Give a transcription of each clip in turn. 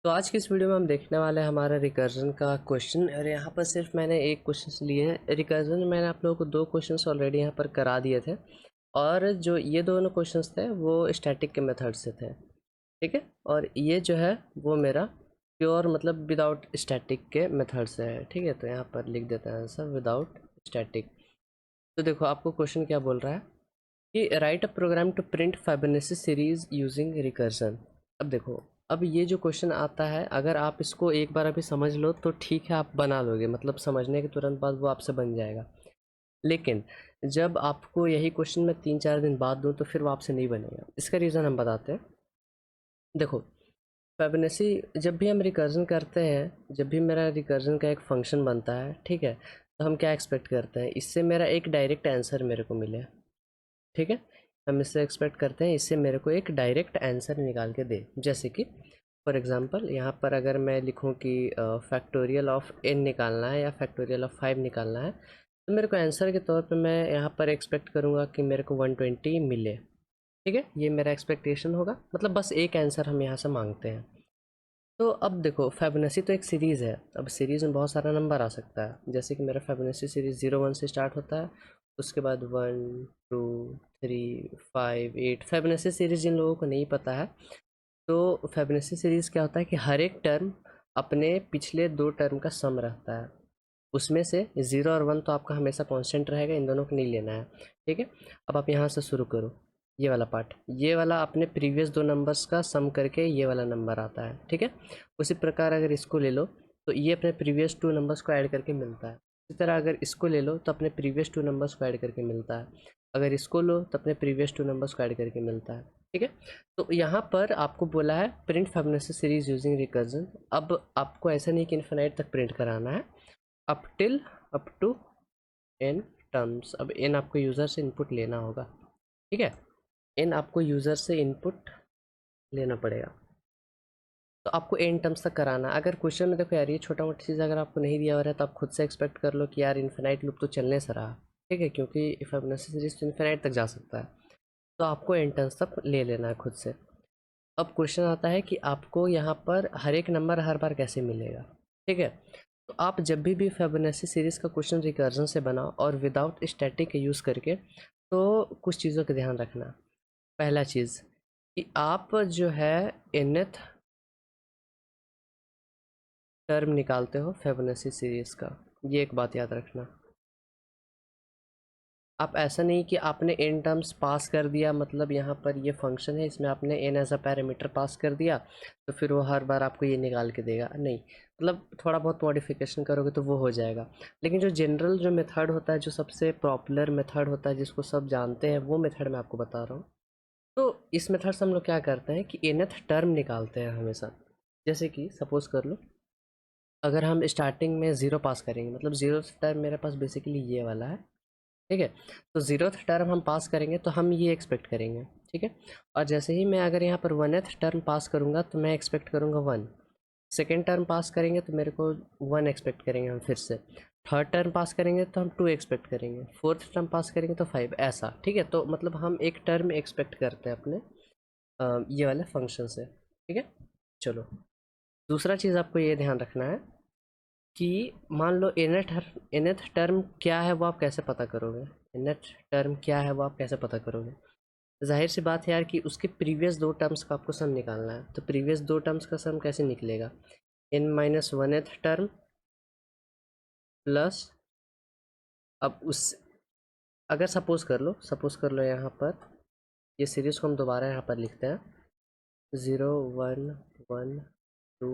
तो आज की इस वीडियो में हम देखने वाले हैं हमारा रिकर्जन का क्वेश्चन। और यहाँ पर सिर्फ मैंने एक क्वेश्चन लिए हैं। रिकर्जन में मैंने आप लोगों को दो क्वेश्चंस ऑलरेडी यहाँ पर करा दिए थे, और जो ये दोनों क्वेश्चंस थे वो स्टैटिक के मेथड से थे, ठीक है। और ये जो है वो मेरा प्योर मतलब विदाउट स्टैटिक के मेथड से है, ठीक है। तो यहाँ पर लिख देते हैं आंसर विदाउट स्टैटिक। तो देखो आपको क्वेश्चन क्या बोल रहा है कि write a program to print Fibonacci series using recursion. अब देखो, अब ये जो क्वेश्चन आता है, अगर आप इसको एक बार अभी समझ लो तो ठीक है, आप बना लोगे, मतलब समझने के तुरंत बाद वो आपसे बन जाएगा। लेकिन जब आपको यही क्वेश्चन मैं 3-4 दिन बाद दूँ तो फिर वो आपसे नहीं बनेगा। इसका रीज़न हम बताते हैं। देखो, फिबोनाची जब भी हम रिकर्जन करते हैं, जब भी मेरा रिकर्जन का एक फंक्शन बनता है, ठीक है, तो हम क्या एक्सपेक्ट करते हैं, इससे मेरा एक डायरेक्ट आंसर मेरे को मिले, ठीक है। हम इससे एक्सपेक्ट करते हैं इससे मेरे को एक डायरेक्ट आंसर निकाल के दे। जैसे कि फॉर एग्जांपल यहाँ पर अगर मैं लिखूँ कि फैक्टोरियल ऑफ n निकालना है या फैक्टोरियल ऑफ 5 निकालना है, तो मेरे को आंसर के तौर पे मैं यहाँ पर एक्सपेक्ट करूँगा कि मेरे को 120 मिले, ठीक है। ये मेरा एक्सपेक्टेशन होगा, मतलब बस एक आंसर हम यहाँ से मांगते हैं। तो अब देखो, फिबोनाची तो एक सीरीज़ है। अब सीरीज़ में बहुत सारा नंबर आ सकता है, जैसे कि मेरा फिबोनाची सीरीज़ 0 1 से स्टार्ट होता है, उसके बाद 1 2 3 5 8। फिबोनाची सीरीज़ जिन लोगों को नहीं पता है, तो फिबोनाची सीरीज़ क्या होता है कि हर एक टर्म अपने पिछले दो टर्म का सम रहता है। उसमें से 0 और 1 तो आपका हमेशा कांस्टेंट रहेगा, इन दोनों को नहीं लेना है, ठीक है। अब आप यहाँ से शुरू करो, ये वाला पार्ट, ये वाला अपने प्रीवियस दो नंबर्स का सम करके ये वाला नंबर आता है, ठीक है। उसी प्रकार अगर इसको ले लो तो ये अपने प्रीवियस टू नंबर्स को ऐड करके मिलता है। इसी तरह अगर इसको ले लो तो अपने प्रीवियस टू नंबर्स को ऐड करके मिलता है। अगर इसको लो तो अपने प्रीवियस टू नंबर्स को ऐड करके मिलता है, ठीक है। तो यहाँ पर आपको बोला है print Fibonacci series using recursion. अब आपको ऐसा नहीं कि इन्फिनाइट तक प्रिंट कराना है, up till up to n terms. अब n आपको यूज़र से इनपुट लेना होगा, ठीक है। n आपको यूज़र से इनपुट लेना पड़ेगा, तो आपको n टर्म्स तक कराना। अगर क्वेश्चन में देखो यार, ये छोटा मोटी चीज़ अगर आपको नहीं दिया हो रहा है तो आप खुद से एक्सपेक्ट कर लो कि यार इन्फिनाइट लूप तो चलने से रहा, ठीक है, क्योंकि फिबोनाची सीरीज तो इन्फिनाइट तक जा सकता है। तो आपको n टर्म्स तक ले लेना है खुद से। अब क्वेश्चन आता है कि आपको यहाँ पर हर एक नंबर हर बार कैसे मिलेगा, ठीक है। तो आप जब भी फिबोनाची सीरीज़ का क्वेश्चन रिकर्जन से बनाओ और विदाउट स्टैटिक यूज़ करके, तो कुछ चीज़ों का ध्यान रखना। पहला चीज़ कि आप जो है nth टर्म निकालते हो फिबोनाची सीरीज़ का, ये एक बात याद रखना। आप ऐसा नहीं कि आपने n टर्म्स पास कर दिया, मतलब यहाँ पर ये फंक्शन है, इसमें आपने n as a parameter pass कर दिया, तो फिर वो हर बार आपको ये निकाल के देगा, नहीं। मतलब थोड़ा बहुत मॉडिफिकेशन करोगे तो वो हो जाएगा। लेकिन जो जनरल जो मेथड होता है, जो सबसे पॉपुलर मेथड होता है, जिसको सब जानते हैं, वो मेथड मैं आपको बता रहा हूँ। तो इस मेथड से हम लोग क्या करते हैं कि nth टर्म निकालते हैं हमेशा। जैसे कि सपोज कर लो, अगर हम स्टार्टिंग में 0 पास करेंगे, मतलब 0th टर्म मेरे पास बेसिकली ये वाला है, ठीक है। तो 0th टर्म हम पास करेंगे तो हम ये एक्सपेक्ट करेंगे, ठीक है। और जैसे ही मैं अगर यहाँ पर 1th टर्म पास करूँगा तो मैं एक्सपेक्ट करूँगा 1। सेकेंड टर्म पास करेंगे तो मेरे को 1 एक्सपेक्ट करेंगे हम फिर से। थर्ड टर्म पास करेंगे तो हम 2 एक्सपेक्ट करेंगे। फोर्थ टर्म पास करेंगे तो 5, ऐसा, ठीक है। तो मतलब हम एक टर्म एक्सपेक्ट करते हैं अपने ये वाले फंक्शन से, ठीक है। चलो, दूसरा चीज़ आपको ये ध्यान रखना है कि मान लो nth टर्म क्या है वो आप कैसे पता करोगे। nth टर्म क्या है वो आप कैसे पता करोगे। जाहिर सी बात है यार कि उसके प्रीवियस दो टर्म्स का आपको सम निकालना है। तो प्रीवियस दो टर्म्स का सम कैसे निकलेगा, n-1th टर्म प्लस, अब उस, अगर सपोज कर लो यहाँ पर ये सीरीज को हम दोबारा यहाँ पर लिखते हैं 0 1 1 2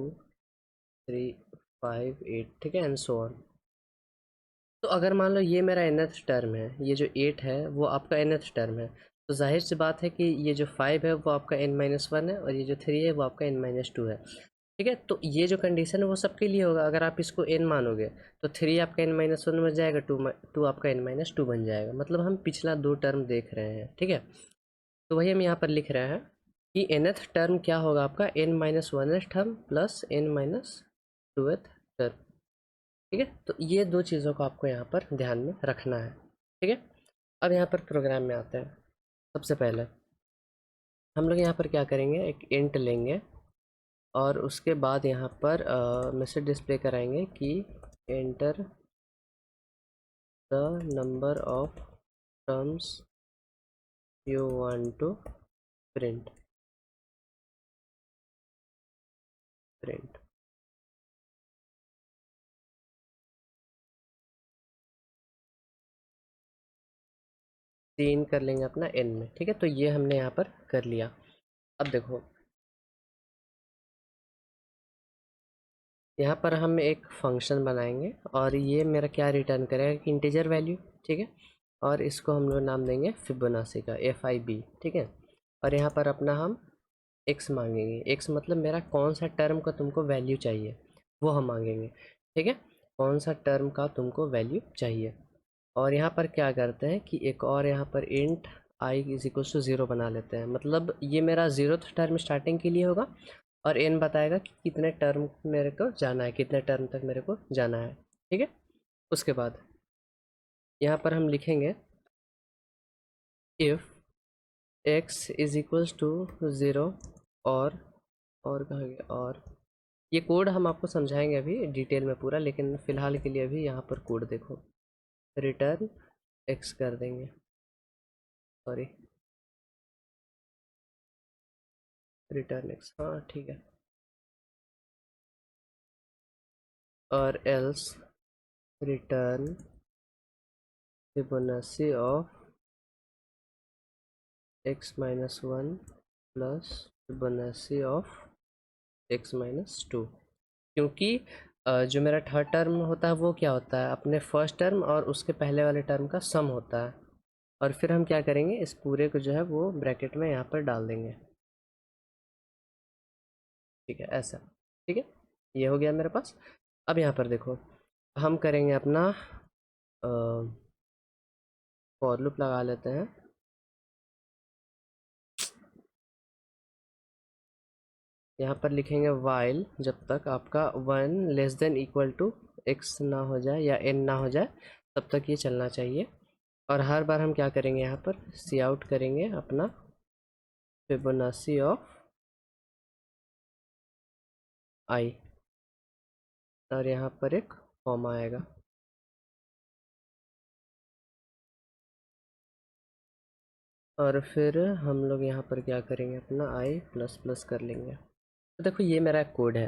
3 5 8, ठीक है, एंड सो ऑन। तो अगर मान लो ये मेरा nth टर्म है, ये जो 8 है वो आपका nth टर्म है, तो जाहिर सी बात है कि ये जो 5 है वो आपका n-1 है, और ये जो 3 है वो आपका n-2 है, ठीक है। तो ये जो कंडीशन है वो सबके लिए होगा। अगर आप इसको n मानोगे तो 3 आपका n-1 बन जाएगा, 2 आपका n-2 बन जाएगा। मतलब हम पिछला दो टर्म देख रहे हैं, ठीक है। तो वही हम यहाँ पर लिख रहे हैं कि nth टर्म क्या होगा आपका, n-1th term plus n-2th term, ठीक है। तो ये दो चीज़ों को आपको यहाँ पर ध्यान में रखना है, ठीक है। अब यहाँ पर प्रोग्राम में आते हैं। सबसे पहले हम लोग यहाँ पर क्या करेंगे, एक इंट लेंगे और उसके बाद यहाँ पर मैसेज डिस्प्ले कराएंगे कि enter the number of terms you want to print. तीन कर लेंगे अपना एन में, ठीक है। तो ये हमने यहाँ पर कर लिया। अब देखो यहाँ पर हम एक फंक्शन बनाएंगे और ये मेरा क्या रिटर्न करेगा कि इंटीजर वैल्यू, ठीक है। और इसको हम लोग नाम देंगे फिबोनाची का FIB, ठीक है। और यहाँ पर अपना हम x मांगेंगे। x मतलब मेरा कौन सा टर्म का तुमको वैल्यू चाहिए वो हम मांगेंगे, ठीक है। कौन सा टर्म का तुमको वैल्यू चाहिए। और यहाँ पर क्या करते हैं कि एक और यहाँ पर int I is equal to 0 बना लेते हैं। मतलब ये मेरा 0th टर्म स्टार्टिंग के लिए होगा और n बताएगा कि कितने टर्म मेरे को जाना है, कितने टर्म तक मेरे को जाना है, ठीक है। उसके बाद यहाँ पर हम लिखेंगे if x is equals to 0 और कहा गया और ये कोड हम आपको समझाएंगे अभी डिटेल में पूरा, लेकिन फ़िलहाल के लिए अभी यहाँ पर कोड देखो। रिटर्न x कर देंगे, सॉरी रिटर्न x, हाँ ठीक है। और else return Fibonacci of x minus 1 plus Fibonacci of x minus 2। क्योंकि जो मेरा थर्ड टर्म होता है वो क्या होता है, अपने फर्स्ट टर्म और उसके पहले वाले टर्म का सम होता है। और फिर हम क्या करेंगे, इस पूरे को जो है वो ब्रैकेट में यहाँ पर डाल देंगे, ठीक है ऐसा, ठीक है। ये हो गया मेरे पास। अब यहाँ पर देखो हम करेंगे अपना फॉर लूप लगा लेते हैं। यहाँ पर लिखेंगे वाइल जब तक आपका 1 less than equal to x ना हो जाए या n ना हो जाए तब तक ये चलना चाहिए। और हर बार हम क्या करेंगे, यहाँ पर सी आउट करेंगे अपना फिबोनाची ऑफ i और यहाँ पर एक कॉमा आएगा। और फिर हम लोग यहाँ पर क्या करेंगे, अपना i प्लस प्लस कर लेंगे। तो देखो ये मेरा कोड है।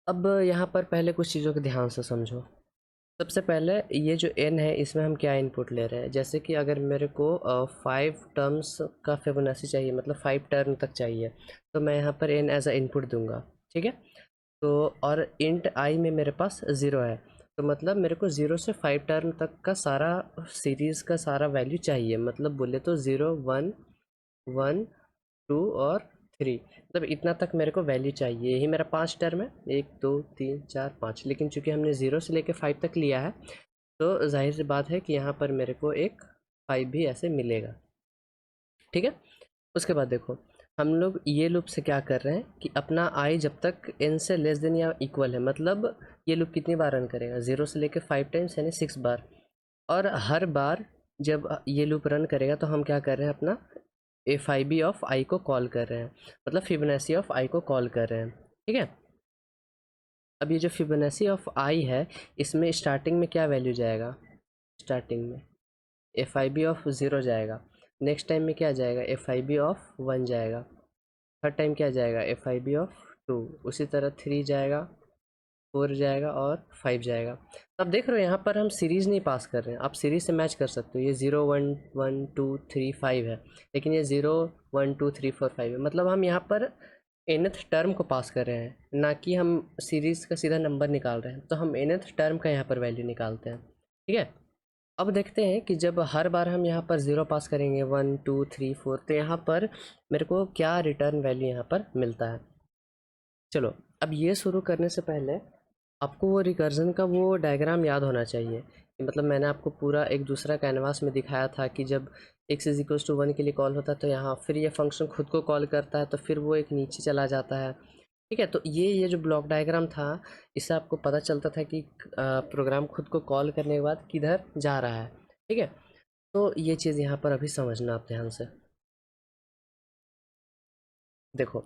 अब यहाँ पर पहले कुछ चीज़ों को ध्यान से समझो। सबसे पहले ये जो n है इसमें हम क्या इनपुट ले रहे हैं। जैसे कि अगर मेरे को 5 टर्म्स का फिबोनाची चाहिए, मतलब 5 टर्म तक चाहिए, तो मैं यहाँ पर n एज अ इनपुट दूंगा, ठीक है। तो और इंट i में मेरे पास 0 है, तो मतलब मेरे को 0 से 5 टर्म तक का सारा सीरीज़ का सारा वैल्यू चाहिए। मतलब बोले तो 0 1 1 2 और 3, मतलब इतना तक मेरे को वैल्यू चाहिए। यही मेरा 5 टर्म है, 1 2 3 4 5। लेकिन चूंकि हमने 0 से लेकर 5 तक लिया है तो जाहिर सी बात है कि यहाँ पर मेरे को एक 5 भी ऐसे मिलेगा, ठीक है। उसके बाद देखो हम लोग ये लूप से क्या कर रहे हैं कि अपना i जब तक n से लेस देन या इक्वल है, मतलब ये लूप कितनी बार रन करेगा, 0 से लेकर 5 टाइम्स यानी 6 बार। और हर बार जब ये लूप रन करेगा तो हम क्या कर रहे हैं, अपना FIB ऑफ i को कॉल कर रहे हैं, मतलब फिबोनाची ऑफ i को कॉल कर रहे हैं, ठीक है। अब ये जो फिबोनाची ऑफ i है इसमें स्टार्टिंग में क्या वैल्यू जाएगा, स्टार्टिंग में FIB ऑफ 0 जाएगा। नेक्स्ट टाइम में क्या जाएगा, FIB ऑफ 1 जाएगा। थर्ड टाइम क्या जाएगा, FIB ऑफ 2। उसी तरह 3 जाएगा, 4 जाएगा और 5 जाएगा। तो अब देख रहे हो यहाँ पर हम सीरीज़ नहीं पास कर रहे हैं। आप सीरीज़ से मैच कर सकते हो। ये 0 1 1 2 3 5 है, लेकिन ये 0 1 2 3 4 5 है। मतलब हम यहाँ पर nth टर्म को पास कर रहे हैं, ना कि हम सीरीज़ का सीधा नंबर निकाल रहे हैं। तो हम nth टर्म का यहाँ पर वैल्यू निकालते हैं, ठीक है। अब देखते हैं कि जब हर बार हम यहाँ पर 0 पास करेंगे 1 2 3 4, तो यहाँ पर मेरे को क्या रिटर्न वैल्यू यहाँ पर मिलता है। चलो अब ये शुरू करने से पहले आपको वो रिकर्जन का वो डायग्राम याद होना चाहिए कि मतलब मैंने आपको पूरा एक दूसरा कैनवास में दिखाया था कि जब x इज इक्वल्स टू 1 के लिए कॉल होता है तो यहाँ फिर ये फंक्शन खुद को कॉल करता है, तो फिर वो एक नीचे चला जाता है, ठीक है। तो ये जो ब्लॉक डायग्राम था इससे आपको पता चलता था कि प्रोग्राम खुद को कॉल करने के बाद किधर जा रहा है, ठीक है। तो ये चीज़ यहाँ पर अभी समझना आप ध्यान से। देखो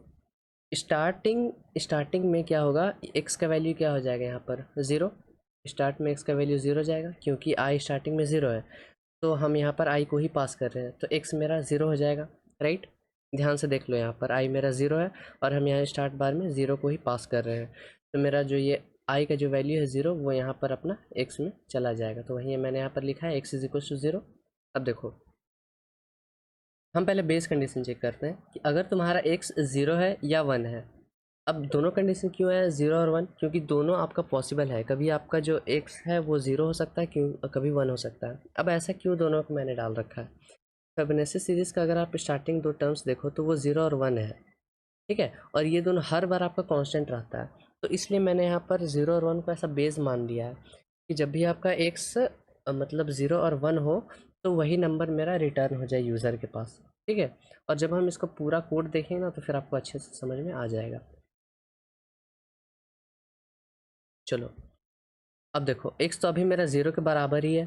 स्टार्टिंग में क्या होगा, एक्स का वैल्यू क्या हो जाएगा यहाँ पर 0। स्टार्ट में एक्स का वैल्यू 0 जाएगा क्योंकि आई स्टार्टिंग में 0 है, तो हम यहाँ पर आई को ही पास कर रहे हैं, तो एक्स मेरा 0 हो जाएगा, राइट। ध्यान से देख लो, यहाँ पर आई मेरा 0 है और हम यहाँ स्टार्ट बार में 0 को ही पास कर रहे हैं, तो मेरा जो ये आई का जो वैल्यू है 0 वो यहाँ पर अपना एक्स में चला जाएगा। तो वही मैंने यहाँ पर लिखा है एक्स इज इक्वल टू 0। अब देखो, हम पहले बेस कंडीशन चेक करते हैं कि अगर तुम्हारा एक्स 0 है या 1 है। अब दोनों कंडीशन क्यों है 0 और 1, क्योंकि दोनों आपका पॉसिबल है, कभी आपका जो एक्स है वो 0 हो सकता है, क्यों कभी 1 हो सकता है। अब ऐसा क्यों दोनों को मैंने डाल रखा है, फिबोनाची सीरीज़ का अगर आप स्टार्टिंग दो टर्म्स देखो तो वो 0 और 1 है, ठीक है, और ये दोनों हर बार आपका कांस्टेंट रहता है, तो इसलिए मैंने यहाँ पर 0 और 1 को ऐसा बेस मान लिया है कि जब भी आपका एक्स मतलब 0 और 1 हो तो वही नंबर मेरा रिटर्न हो जाए यूज़र के पास, ठीक है। और जब हम इसको पूरा कोड देखेंगे ना तो फिर आपको अच्छे से समझ में आ जाएगा। चलो, अब देखो एक्स तो अभी मेरा 0 के बराबर ही है,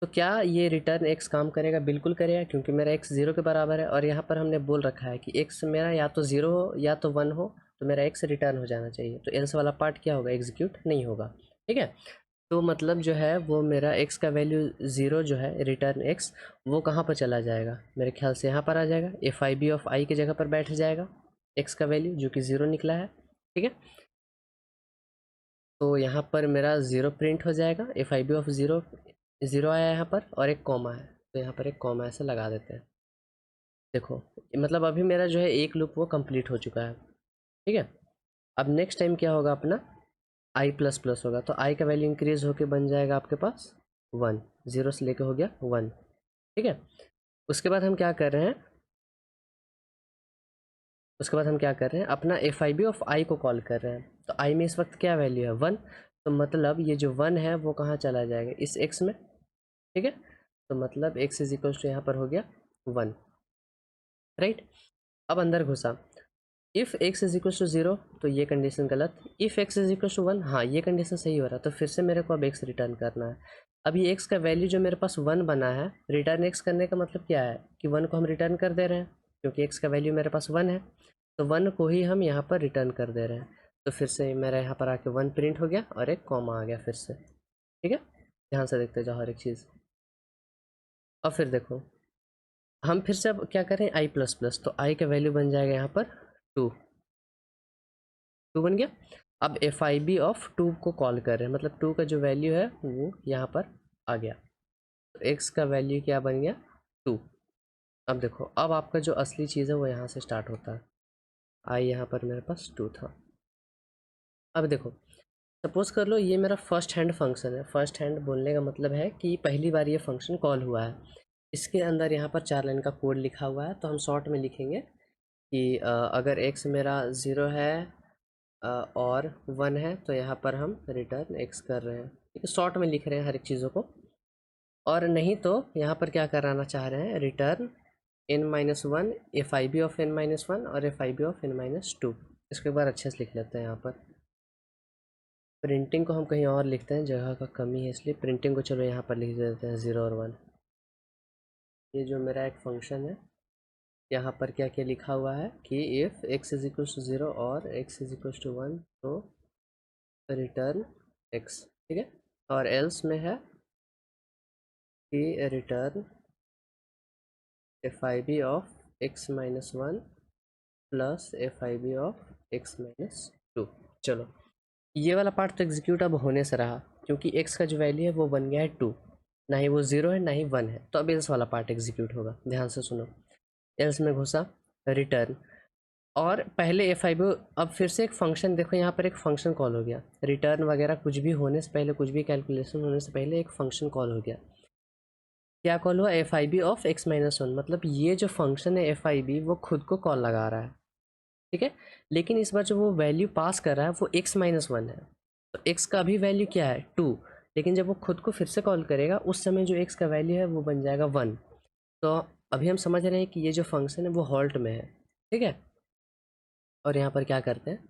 तो क्या ये रिटर्न एक्स काम करेगा? बिल्कुल करेगा, क्योंकि मेरा एक्स 0 के बराबर है और यहाँ पर हमने बोल रखा है कि एक्स मेरा या तो 0 हो या तो 1 हो, तो मेरा एक्स रिटर्न हो जाना चाहिए, तो एल्स वाला पार्ट क्या होगा, एग्जीक्यूट नहीं होगा, ठीक है। तो मतलब जो है वो मेरा एक्स का वैल्यू 0 जो है रिटर्न एक्स, वो कहाँ पर चला जाएगा, मेरे ख्याल से यहाँ पर आ जाएगा, एफ आई बी ऑफ आई की जगह पर बैठ जाएगा एक्स का वैल्यू जो कि 0 निकला है, ठीक है। तो यहाँ पर मेरा 0 प्रिंट हो जाएगा, एफ आई बी ऑफ 0 0 आया यहाँ पर और एक कॉमा है, तो यहाँ पर एक कॉमा ऐसे लगा देते हैं। देखो, मतलब अभी मेरा जो है एक लूप वो कंप्लीट हो चुका है, ठीक है। अब नेक्स्ट टाइम क्या होगा अपना, आई प्लस प्लस होगा, तो आई का वैल्यू इंक्रीज होके बन जाएगा आपके पास 1, 0 से लेके हो गया 1, ठीक है। उसके बाद हम क्या कर रहे हैं, उसके बाद हम क्या कर रहे हैं, अपना एफ आई बी ऑफ आई को कॉल कर रहे हैं, तो आई में इस वक्त क्या वैल्यू है 1, तो मतलब ये जो 1 है वो कहाँ चला जाएगा, इस एक्स में, ठीक है। तो मतलब एक्स इज इक्वल टू यहाँ पर हो गया 1, राइट। अब अंदर घुसा, if X is equal to 0 तो ये कंडीशन गलत, if X is equal to 1 हाँ ये कंडीशन सही हो रहा है, तो फिर से मेरे को अब एक्स रिटर्न करना है। अब ये एक्स का वैल्यू जो मेरे पास 1 बना है, रिटर्न एक्स करने का मतलब क्या है कि 1 को हम रिटर्न कर दे रहे हैं, क्योंकि एक्स का वैल्यू मेरे पास 1 है, तो 1 को ही हम यहाँ पर रिटर्न कर दे रहे हैं। तो फिर से मेरा यहाँ पर आके 1 प्रिंट हो गया और एक कॉमा आ गया फिर से, ठीक है। ध्यान से देखते जाओ हर एक चीज़। अब फिर देखो, हम फिर से अब क्या करें, आई प्लस प्लस, तो आई का वैल्यू बन जाएगा यहाँ पर 2, 2 बन गया। अब एफ आई बी ऑफ 2 को कॉल कर रहे हैं, मतलब 2 का जो वैल्यू है वो यहाँ पर आ गया, तो एक्स का वैल्यू क्या बन गया 2। अब देखो, अब आपका जो असली चीज़ है वो यहाँ से स्टार्ट होता है, आई यहाँ पर मेरे पास 2 था। अब देखो, सपोज कर लो ये मेरा फर्स्ट हैंड फंक्शन है, फर्स्ट हैंड बोलने का मतलब है कि पहली बार ये फंक्शन कॉल हुआ है, इसके अंदर यहाँ पर 4 लाइन का कोड लिखा हुआ है, तो हम शॉर्ट में लिखेंगे कि अगर एक्स मेरा 0 है और 1 है तो यहाँ पर हम रिटर्न एक्स कर रहे हैं, ठीक है, शॉर्ट में लिख रहे हैं हर एक चीज़ों को। और नहीं तो यहाँ पर क्या कराना चाह रहे हैं, return n-1 F I B of n-1 और F I B of n-2। इसको एक बार अच्छे से लिख लेते हैं, यहाँ पर प्रिंटिंग को हम कहीं और लिखते हैं, जगह का कमी है इसलिए प्रिंटिंग को चलो यहाँ पर लिख देते हैं 0 और 1। ये जो मेरा एक फंक्शन है, यहाँ पर क्या क्या लिखा हुआ है कि if X is equal to 0 और एक्स इज इक्वल टू 1 तो रिटर्न एक्स, ठीक है। और एल्स में है कि return F I B of x-1 plus F I B of x-2। चलो, ये वाला पार्ट तो एग्जीक्यूट अब होने से रहा, क्योंकि x का जो वैल्यू है वो बन गया है 2, ना ही वो 0 है ना ही 1 है, तो अब एल्स वाला पार्ट एग्जीक्यूट होगा। ध्यान से सुनो, एल्स में घुसा, रिटर्न, और पहले एफ आई बी, अब फिर से एक फंक्शन देखो, यहाँ पर एक फंक्शन कॉल हो गया, रिटर्न वगैरह कुछ भी होने से पहले, कुछ भी कैलकुलेशन होने से पहले एक फंक्शन कॉल हो गया। क्या कॉल हुआ, F I B of x-1, मतलब ये जो फंक्शन है एफ आई बी वो खुद को कॉल लगा रहा है, ठीक है। लेकिन इस बार जो वो वैल्यू पास कर रहा है वो x-1 है, तो x का अभी वैल्यू क्या है 2, लेकिन जब वो खुद को फिर से कॉल करेगा उस समय जो x का वैल्यू है वो बन जाएगा 1। तो अभी हम समझ रहे हैं कि ये जो फंक्शन है वो हॉल्ट में है, ठीक है। और यहाँ पर क्या करते हैं,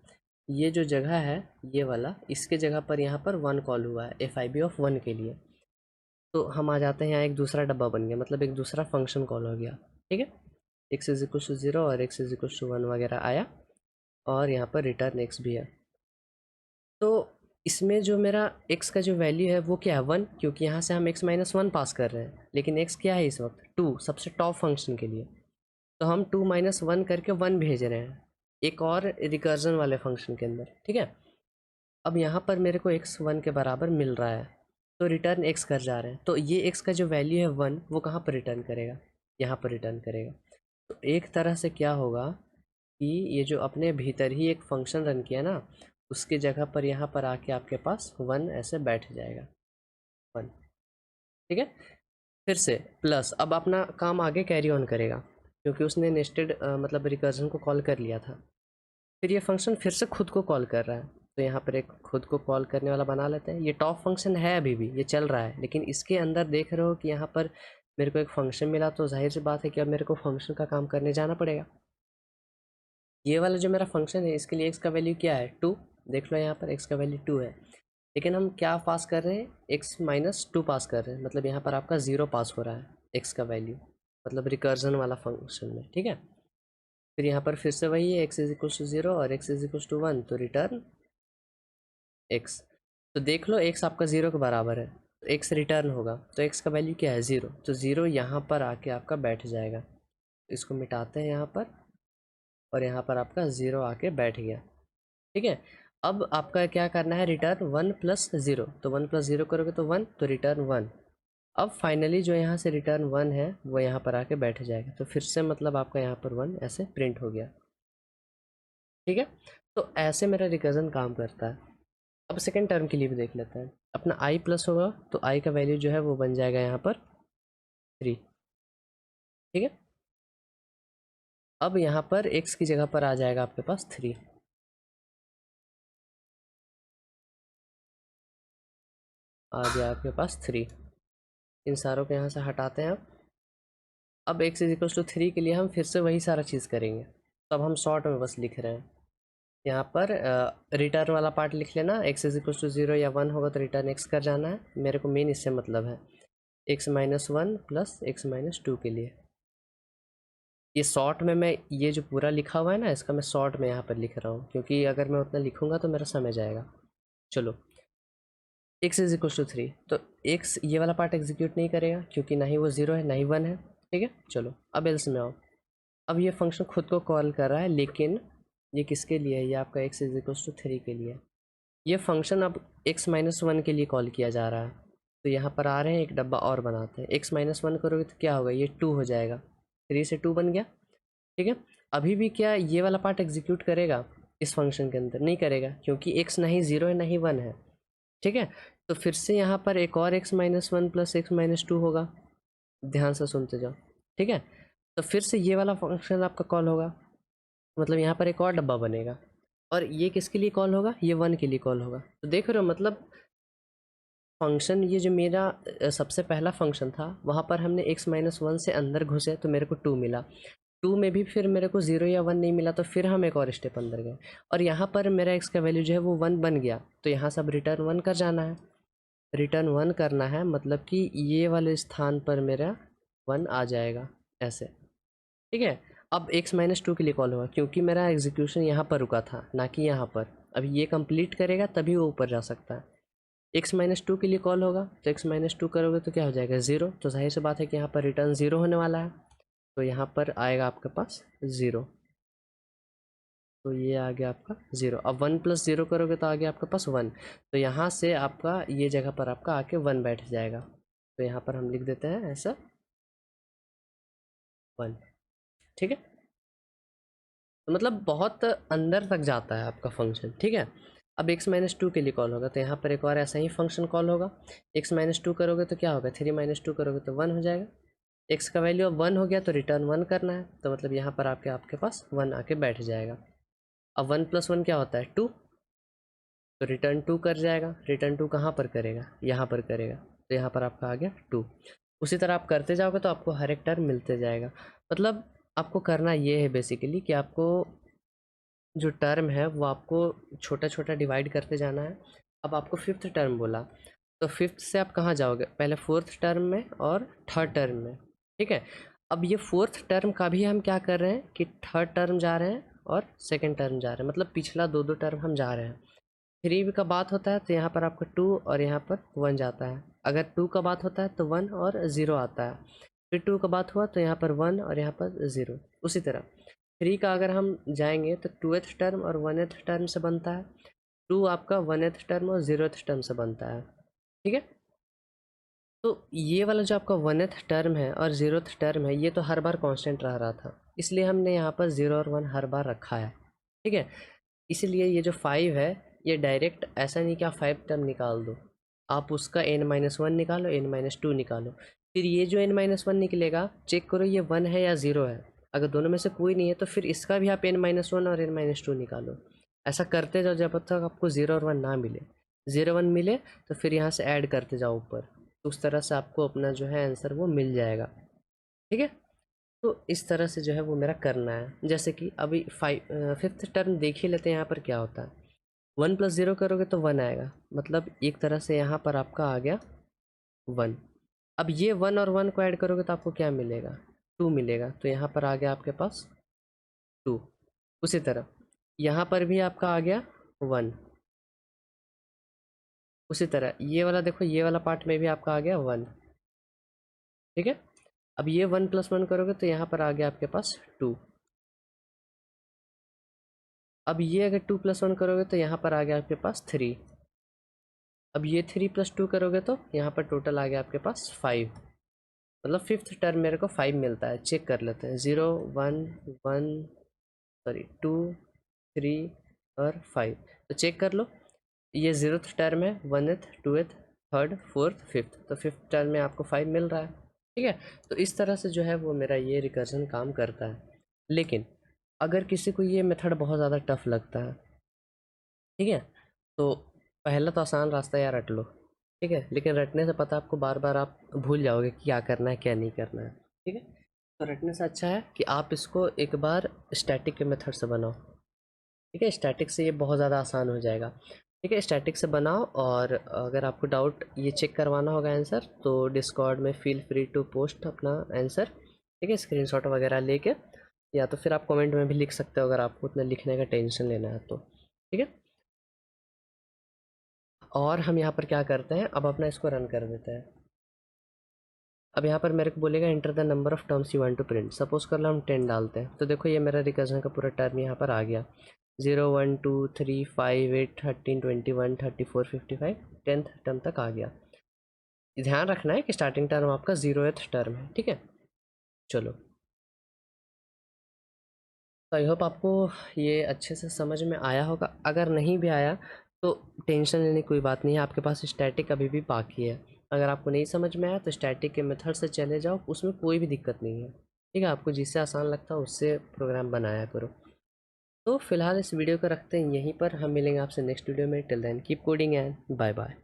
ये जो जगह है ये वाला, इसके जगह पर यहाँ पर 1 कॉल हुआ है एफ आई बी ऑफ 1 के लिए, तो हम आ जाते हैं यहाँ, एक दूसरा डब्बा बन गया, मतलब एक दूसरा फंक्शन कॉल हो गया, ठीक है। एक्स इज इक्वल टू 0 और एक्स इज इक्वल टू 1 वगैरह आया, और यहाँ पर रिटर्न एक्स भी है। तो इसमें जो मेरा x का जो वैल्यू है वो क्या है 1, क्योंकि यहाँ से हम x माइनस वन पास कर रहे हैं, लेकिन x क्या है इस वक्त 2, सबसे टॉप फंक्शन के लिए। तो हम 2 माइनस वन करके 1 भेज रहे हैं एक और रिकर्जन वाले फंक्शन के अंदर, ठीक है। अब यहाँ पर मेरे को x 1 के बराबर मिल रहा है, तो रिटर्न x कर जा रहे हैं, तो ये x का जो वैल्यू है 1 वो कहाँ पर रिटर्न करेगा, यहाँ पर रिटर्न करेगा। तो एक तरह से क्या होगा कि ये जो अपने भीतर ही एक फंक्शन रन किया ना, उसकी जगह पर यहाँ पर आके आपके पास 1 ऐसे बैठ जाएगा 1, ठीक है। फिर से प्लस, अब अपना काम आगे कैरी ऑन करेगा, क्योंकि उसने नेस्टेड मतलब रिकर्जन को कॉल कर लिया था। फिर ये फंक्शन फिर से खुद को कॉल कर रहा है, तो यहाँ पर एक खुद को कॉल करने वाला बना लेते हैं। ये टॉप फंक्शन है, अभी भी ये चल रहा है, लेकिन इसके अंदर देख रहे हो कि यहाँ पर मेरे को एक फंक्शन मिला, तो जाहिर सी बात है कि अब मेरे को फंक्शन का काम करने जाना पड़ेगा। ये वाला जो मेरा फंक्शन है इसके लिए x का वैल्यू क्या है 2, देख लो यहाँ पर x का वैल्यू 2 है, लेकिन हम क्या पास कर रहे हैं x माइनस 2 पास कर रहे हैं, मतलब यहाँ पर आपका 0 पास हो रहा है x का वैल्यू, मतलब रिकर्जन वाला फंक्शन में, ठीक है। फिर यहाँ पर फिर से वही है x इज इक्वल टू 0 और x इज इक्वल टू 1, तो रिटर्न x। तो देख लो x आपका 0 के बराबर है, तो x रिटर्न होगा, तो x का वैल्यू क्या है 0, तो 0 यहाँ पर आके आपका बैठ जाएगा। इसको मिटाते हैं यहाँ पर, और यहाँ पर आपका 0 आके बैठ गया, ठीक है। अब आपका क्या करना है, रिटर्न 1 प्लस 0, तो 1 प्लस 0 करोगे तो 1, तो रिटर्न 1। अब फाइनली जो यहाँ से रिटर्न 1 है वो यहाँ पर आके बैठ जाएगा, तो फिर से मतलब आपका यहाँ पर 1 ऐसे प्रिंट हो गया, ठीक है। तो ऐसे मेरा रिकर्जन काम करता है। अब सेकेंड टर्म के लिए भी देख लेते हैं। अपना i प्लस होगा, तो i का वैल्यू जो है वो बन जाएगा यहाँ पर 3, ठीक है। अब यहाँ पर x की जगह पर आ जाएगा आपके पास 3, आ गया आपके पास 3। इन सारों को यहाँ से हटाते हैं। अब x इज इक्वल टू 3 के लिए हम फिर से वही सारा चीज़ करेंगे, तो अब हम शॉर्ट में बस लिख रहे हैं। यहाँ पर रिटर्न वाला पार्ट लिख लेना, x इज इक्वल टू 0 या 1 होगा तो रिटर्न x कर जाना है, मेरे को मेन इससे मतलब है x minus 1 plus x minus 2 के लिए। ये शॉर्ट में मैं ये जो पूरा लिखा हुआ है ना, इसका मैं शॉर्ट में यहाँ पर लिख रहा हूँ, क्योंकि अगर मैं उतना लिखूँगा तो मेरा समझ आएगा। चलो x इज इक्वल टू 3, तो x ये वाला पार्ट एग्जीक्यूट नहीं करेगा, क्योंकि ना ही वो 0 है ना ही 1 है, ठीक है। चलो अब एल्स में आओ। अब ये फंक्शन खुद को कॉल कर रहा है, लेकिन ये किसके लिए है, ये आपका x इज इक्वल टू 3 के लिए। ये फंक्शन अब x माइनस 1 के लिए कॉल किया जा रहा है, तो यहाँ पर आ रहे हैं एक डब्बा और बनाते हैं। x माइनस 1 करोगे तो क्या होगा, ये 2 हो जाएगा, 3 से 2 बन गया, ठीक है। अभी भी क्या ये वाला पार्ट एग्जीक्यूट करेगा इस फंक्शन के अंदर, नहीं करेगा, क्योंकि x ना ही 0 है ना ही 1 है, ठीक है। तो फिर से यहाँ पर एक और x minus 1 plus x minus 2 होगा, ध्यान से सुनते जाओ, ठीक है। तो फिर से ये वाला फंक्शन आपका कॉल होगा, मतलब यहाँ पर एक और डब्बा बनेगा, और ये किसके लिए कॉल होगा, ये 1 के लिए कॉल होगा। तो देख रहे हो, मतलब फंक्शन ये जो मेरा सबसे पहला फंक्शन था वहाँ पर हमने x माइनस 1 से अंदर घुसे तो मेरे को 2 मिला, 2 में भी फिर मेरे को 0 या 1 नहीं मिला, तो फिर हम एक और स्टेप अंदर गए, और यहाँ पर मेरा x का वैल्यू जो है वो 1 बन गया, तो यहाँ से अब रिटर्न 1 कर जाना है। रिटर्न 1 करना है, मतलब कि ये वाले स्थान पर मेरा 1 आ जाएगा ऐसे, ठीक है। अब x माइनस 2 के लिए कॉल होगा, क्योंकि मेरा एग्जीक्यूशन यहाँ पर रुका था ना कि यहाँ पर, अब ये कंप्लीट करेगा तभी वो ऊपर जा सकता है। x माइनस 2 के लिए कॉल होगा, तो x माइनस 2 करोगे तो क्या हो जाएगा 0, तो जाहिर सी बात है कि यहाँ पर रिटर्न 0 होने वाला है, तो यहाँ पर आएगा आपके पास 0, तो ये आ गया आपका 0। अब 1 प्लस 0 करोगे तो आ गया आपके पास 1, तो यहाँ से आपका ये जगह पर आपका आके 1 बैठ जाएगा, तो यहाँ पर हम लिख देते हैं ऐसा 1, ठीक है। तो मतलब बहुत अंदर तक जाता है आपका फंक्शन, ठीक है। अब x माइनस 2 के लिए कॉल होगा, तो यहाँ पर एक और ऐसा ही फंक्शन कॉल होगा। x माइनस 2 करोगे तो क्या होगा, 3 माइनस 2 करोगे तो 1 हो जाएगा। x का वैल्यू अब 1 हो गया, तो रिटर्न 1 करना है, तो मतलब यहाँ पर आपके पास 1 आके बैठ जाएगा। अब 1 प्लस 1 क्या होता है 2, तो रिटर्न 2 कर जाएगा। रिटर्न 2 कहाँ पर करेगा, यहाँ पर करेगा, तो यहाँ पर आपका आ गया 2। उसी तरह आप करते जाओगे तो आपको हर एक टर्म मिलते जाएगा। मतलब आपको करना ये है बेसिकली कि आपको जो टर्म है वो आपको छोटा छोटा डिवाइड करते जाना है। अब आपको फिफ्थ टर्म बोला, तो फिफ्थ से आप कहाँ जाओगे, पहले फोर्थ टर्म में और थर्ड टर्म में, ठीक है। अब ये फोर्थ टर्म का भी हम क्या कर रहे हैं कि थर्ड टर्म जा रहे हैं और सेकंड टर्म जा रहे हैं, मतलब पिछला दो दो टर्म हम जा रहे हैं। 3 का बात होता है तो यहाँ पर आपका 2 और यहाँ पर 1 जाता है। अगर 2 का बात होता है तो 1 और 0 आता है। फिर 2 का बात हुआ तो यहाँ पर 1 और यहाँ पर 0। उसी तरह 3 का अगर हम जाएंगे तो 2th टर्म और 1th टर्म से बनता है। 2 आपका 1th टर्म और 0th टर्म से बनता है। ठीक है, तो ये वाला जो आपका 1th टर्म है और 0th टर्म है, ये तो हर बार कांस्टेंट रह रहा था, इसलिए हमने यहाँ पर 0 और 1 हर बार रखा है। ठीक है, इसीलिए ये जो 5 है, ये डायरेक्ट ऐसा नहीं कि आप 5 टर्म निकाल दो, आप उसका n-1 निकालो, n-2 निकालो। फिर ये जो n-1 निकलेगा, चेक करो ये 1 है या 0 है। अगर दोनों में से कोई नहीं है तो फिर इसका भी आप n-1 और n-2 निकालो। ऐसा करते जाओ जब तक आपको 0 और 1 ना मिले। 0 1 मिले तो फिर यहाँ से ऐड करते जाओ ऊपर, तो उस तरह से आपको अपना जो है आंसर वो मिल जाएगा। ठीक है, तो इस तरह से जो है वो मेरा करना है। जैसे कि अभी 5th टर्म देख ही लेते हैं यहाँ पर क्या होता है। 1 + 0 करोगे तो 1 आएगा, मतलब एक तरह से यहाँ पर आपका आ गया 1। अब ये 1 और 1 को ऐड करोगे तो आपको क्या मिलेगा, 2 मिलेगा, तो यहाँ पर आ गया आपके पास 2। उसी तरह यहाँ पर भी आपका आ गया 1। उसी तरह ये वाला देखो, ये वाला पार्ट में भी आपका आ गया 1। ठीक है, अब ये 1 + 1 करोगे तो यहाँ पर आ गया आपके पास 2। अब ये अगर 2 + 1 करोगे तो यहाँ पर आ गया आपके पास 3। अब ये 3 + 2 करोगे तो यहाँ पर टोटल आ गया आपके पास 5। मतलब 5th टर्म मेरे को 5 मिलता है। चेक कर लेते हैं, 0 1 1 सॉरी 2 3 और 5। तो चेक कर लो, ये 0th टर्म है, 1th 2th 3rd 4th 5th, तो 5th टर्म में आपको 5 मिल रहा है। ठीक है, तो इस तरह से जो है वो मेरा ये रिकर्जन काम करता है। लेकिन अगर किसी को ये मेथड बहुत ज़्यादा टफ लगता है, ठीक है, तो पहला तो आसान रास्ता यार रट लो। ठीक है, लेकिन रटने से पता आपको बार बार आप भूल जाओगे कि क्या करना है क्या नहीं करना है। ठीक है, तो रटने से अच्छा है कि आप इसको एक बार स्टैटिक के मेथड से बनाओ। ठीक है, स्टैटिक से ये बहुत ज़्यादा आसान हो जाएगा। ठीक है, स्टैटिक से बनाओ, और अगर आपको डाउट ये चेक करवाना होगा आंसर, तो डिस्कॉर्ड में फील फ्री टू पोस्ट अपना आंसर। ठीक है, स्क्रीनशॉट वगैरह लेके, या तो फिर आप कमेंट में भी लिख सकते हो अगर आपको उतना लिखने का टेंशन लेना है तो। ठीक है, और हम यहाँ पर क्या करते हैं, अब अपना इसको रन कर देते हैं। अब यहाँ पर मेरे को बोलेगा enter the number of terms you want to print. Suppose कर लो हम 10 डालते हैं, तो देखो ये मेरा रिकर्जन का पूरा टर्म यहाँ पर आ गया। 0 1 2 3 5 8 13 21 34 55 10th टर्म तक आ गया। ध्यान रखना है कि स्टार्टिंग टर्म आपका 0th टर्म है। ठीक है, चलो, तो आई होप आपको ये अच्छे से समझ में आया होगा। अगर नहीं भी आया तो टेंशन लेने की कोई बात नहीं है, आपके पास स्टैटिक अभी भी बाकी है। अगर आपको नहीं समझ में आया तो स्टैटिक के मेथड से चले जाओ, उसमें कोई भी दिक्कत नहीं है। ठीक है, आपको जिससे आसान लगता है उससे प्रोग्राम बनाया करो। तो फिलहाल इस वीडियो को रखते हैं यहीं पर, हम मिलेंगे आपसे नेक्स्ट वीडियो में। Till then keep coding and bye bye.